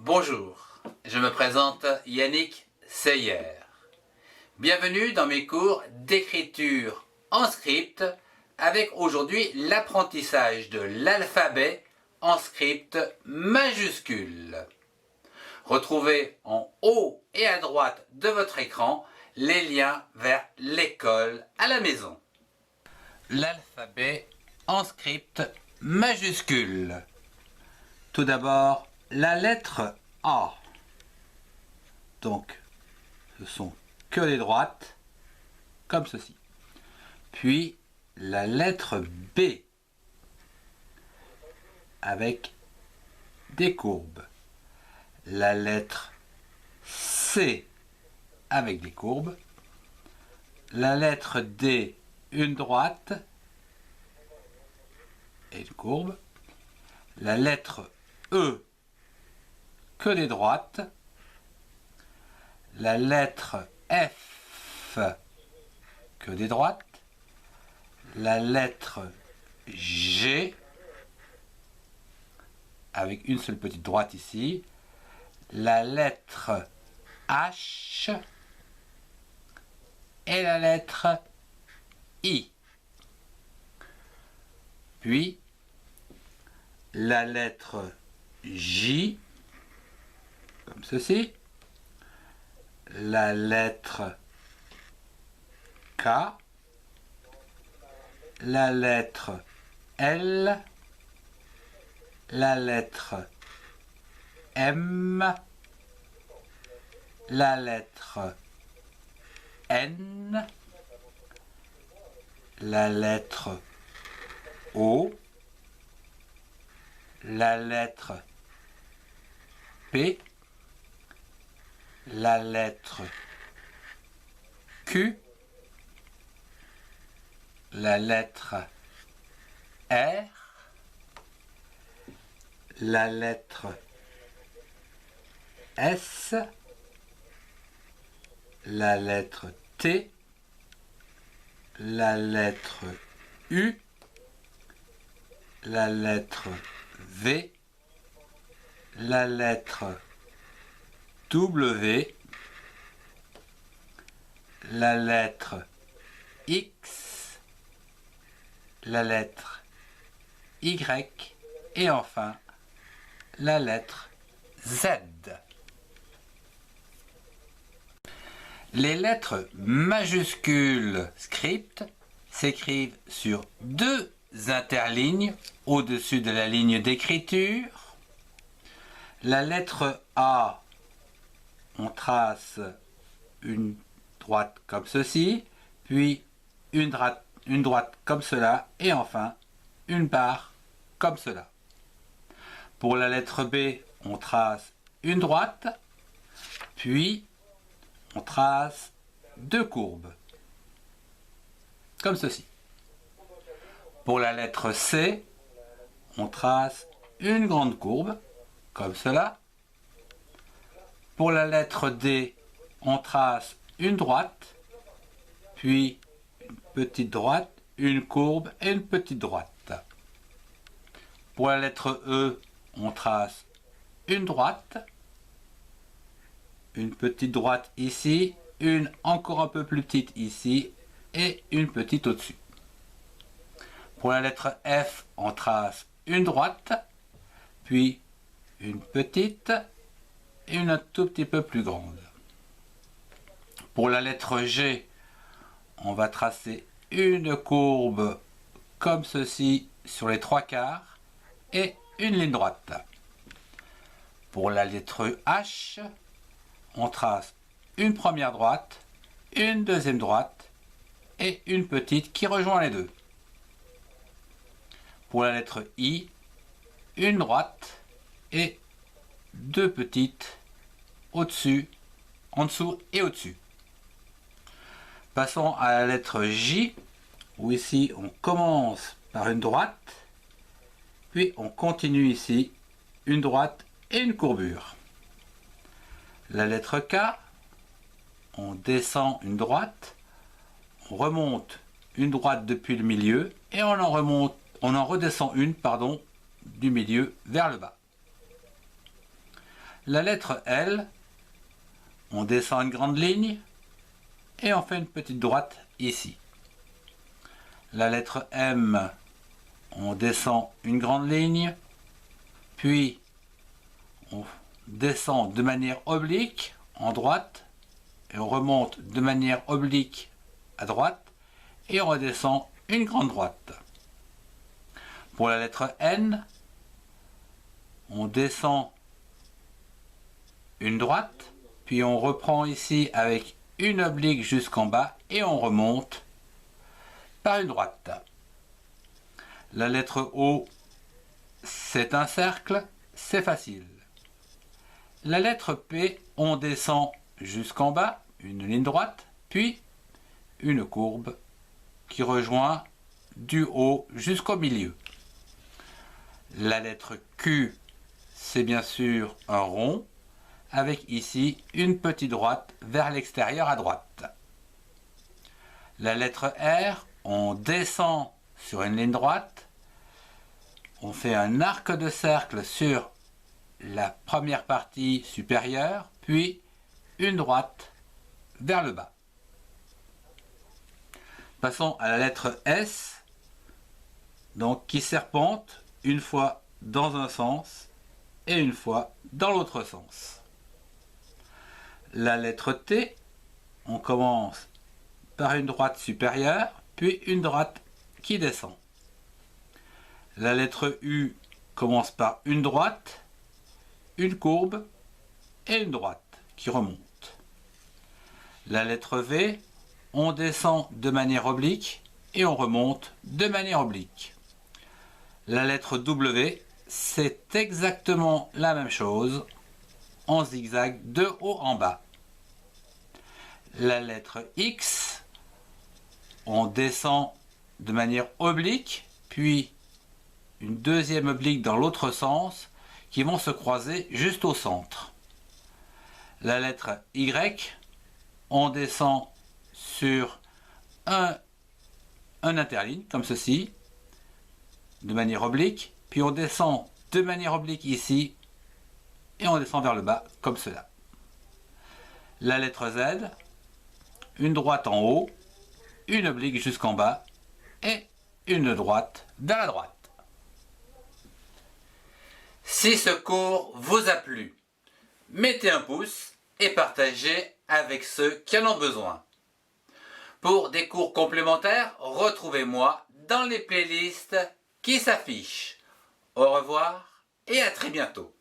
Bonjour, je me présente Yannick Seyer. Bienvenue dans mes cours d'écriture en script avec aujourd'hui l'apprentissage de l'alphabet en script majuscule. Retrouvez en haut et à droite de votre écran les liens vers l'école à la maison. L'alphabet en script majuscule. Tout d'abord, la lettre A. Donc, ce sont que les droites, comme ceci. Puis, la lettre B, avec des courbes. La lettre C, avec des courbes. La lettre D, une droite et une courbe. La lettre E, que des droites. La lettre F, que des droites. La lettre G, avec une seule petite droite ici. La lettre H et la lettre I. Puis la lettre J, comme ceci. La lettre K. La lettre L. La lettre M. La lettre N. La lettre O. La lettre P. La lettre Q. La lettre R. La lettre S. La lettre T. La lettre U. La lettre V. La lettre W. La lettre X. La lettre Y. Et enfin, la lettre Z. Les lettres majuscules script s'écrivent sur deux interlignes au-dessus de la ligne d'écriture. La lettre A, on trace une droite comme ceci, puis une droite comme cela, et enfin une barre comme cela. Pour la lettre B, on trace une droite, puis on trace deux courbes, comme ceci. Pour la lettre C, on trace une grande courbe, comme cela. Pour la lettre D, on trace une droite, puis une petite droite, une courbe et une petite droite. Pour la lettre E, on trace une droite, une petite droite ici, une encore un peu plus petite ici et une petite au-dessus. Pour la lettre F, on trace une droite, puis une petite et une un tout petit peu plus grande. Pour la lettre G, on va tracer une courbe comme ceci sur les trois quarts et une ligne droite. Pour la lettre H, on trace une première droite, une deuxième droite et une petite qui rejoint les deux. Pour la lettre I, une droite et deux petites au-dessus, en dessous et au-dessus. Passons à la lettre J, où ici on commence par une droite, puis on continue ici une droite et une courbure. La lettre K, on descend une droite, on remonte une droite depuis le milieu et on en redescend une, du milieu vers le bas. La lettre L, on descend une grande ligne et on fait une petite droite ici. La lettre M, on descend une grande ligne, puis on descend de manière oblique en droite et on remonte de manière oblique à droite et on redescend une grande droite. Pour la lettre N, on descend une droite, puis on reprend ici avec une oblique jusqu'en bas et on remonte par une droite. La lettre O, c'est un cercle, c'est facile. La lettre P, on descend jusqu'en bas, une ligne droite, puis une courbe qui rejoint du haut jusqu'au milieu. La lettre Q, c'est bien sûr un rond, avec ici une petite droite vers l'extérieur à droite. La lettre R, on descend sur une ligne droite, on fait un arc de cercle sur la première partie supérieure, puis une droite vers le bas. Passons à la lettre S, donc qui serpente une fois dans un sens et une fois dans l'autre sens. La lettre T, on commence par une droite supérieure, puis une droite qui descend. La lettre U commence par une droite, une courbe et une droite qui remonte. La lettre V, on descend de manière oblique et on remonte de manière oblique. La lettre W, c'est exactement la même chose, en zigzag de haut en bas. La lettre X, on descend de manière oblique, puis une deuxième oblique dans l'autre sens, qui vont se croiser juste au centre. La lettre Y, on descend sur un interligne, comme ceci, de manière oblique, puis on descend de manière oblique ici, et on descend vers le bas, comme cela. La lettre Z, une droite en haut, une oblique jusqu'en bas, et une droite vers la droite. Si ce cours vous a plu, mettez un pouce et partagez avec ceux qui en ont besoin. Pour des cours complémentaires, retrouvez-moi dans les playlists qui s'affichent. Au revoir et à très bientôt.